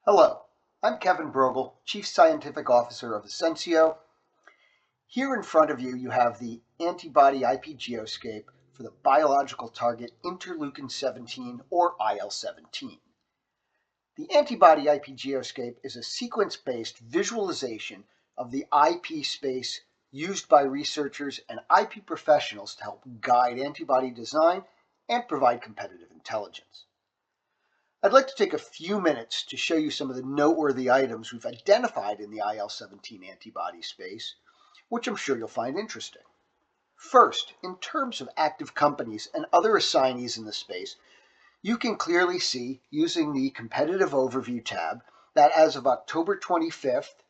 Hello, I'm Kevin Brogel, Chief Scientific Officer of Essensio. Here in front of you, you have the antibody IP geoscape for the biological target Interleukin-17 or IL-17. The antibody IP geoscape is a sequence-based visualization of the IP space used by researchers and IP professionals to help guide antibody design and provide competitive intelligence. I'd like to take a few minutes to show you some of the noteworthy items we've identified in the IL-17 antibody space, which I'm sure you'll find interesting. First, in terms of active companies and other assignees in the space, you can clearly see, using the Competitive Overview tab, that as of October 25th,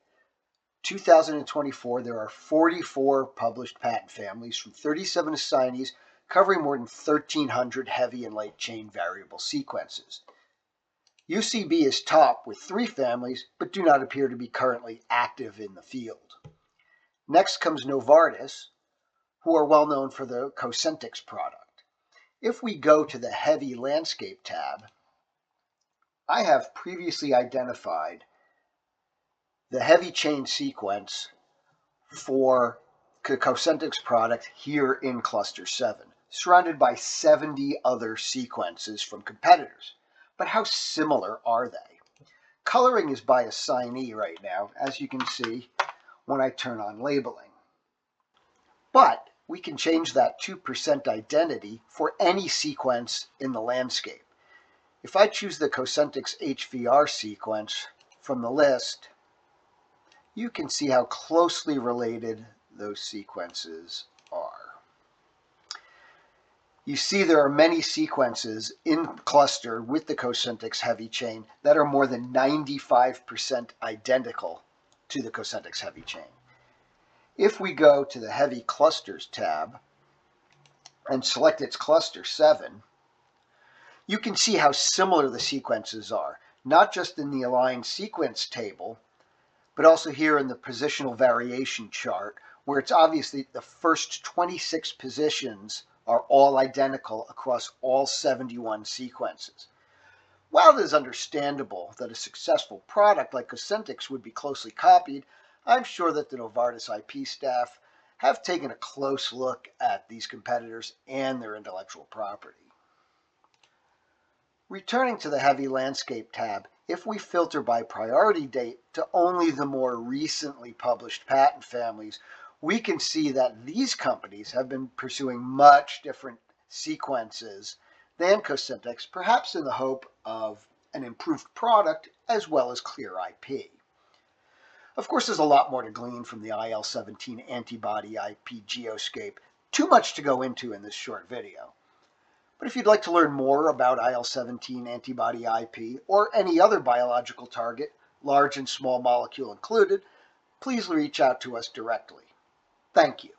2024, there are 44 published patent families from 37 assignees covering more than 1,300 heavy and light chain variable sequences. UCB is top with 3 families, but do not appear to be currently active in the field. Next comes Novartis, who are well known for the Cosentyx product. If we go to the Heavy Landscape tab, I have previously identified the heavy chain sequence for the Cosentyx product here in Cluster 7, surrounded by 70 other sequences from competitors. But how similar are they? Coloring is by assignee right now, as you can see when I turn on labeling. But we can change that 2% identity for any sequence in the landscape. If I choose the Cosentyx HVR sequence from the list, you can see how closely related those sequences are. You see there are many sequences in cluster with the Cosentyx heavy chain that are more than 95% identical to the Cosentyx heavy chain. If we go to the Heavy Clusters tab and select its Cluster 7, you can see how similar the sequences are, not just in the aligned sequence table, but also here in the positional variation chart, where it's obviously the first 26 positions are all identical across all 71 sequences. While it is understandable that a successful product like Cosentyx would be closely copied, I'm sure that the Novartis IP staff have taken a close look at these competitors and their intellectual property. Returning to the Heavy Landscape tab, if we filter by priority date to only the more recently published patent families, we can see that these companies have been pursuing much different sequences than Cosentyx, perhaps in the hope of an improved product as well as clear IP. Of course, there's a lot more to glean from the IL-17 antibody IP geoscape, too much to go into in this short video. But if you'd like to learn more about IL-17 antibody IP or any other biological target, large and small molecule included, please reach out to us directly. Thank you.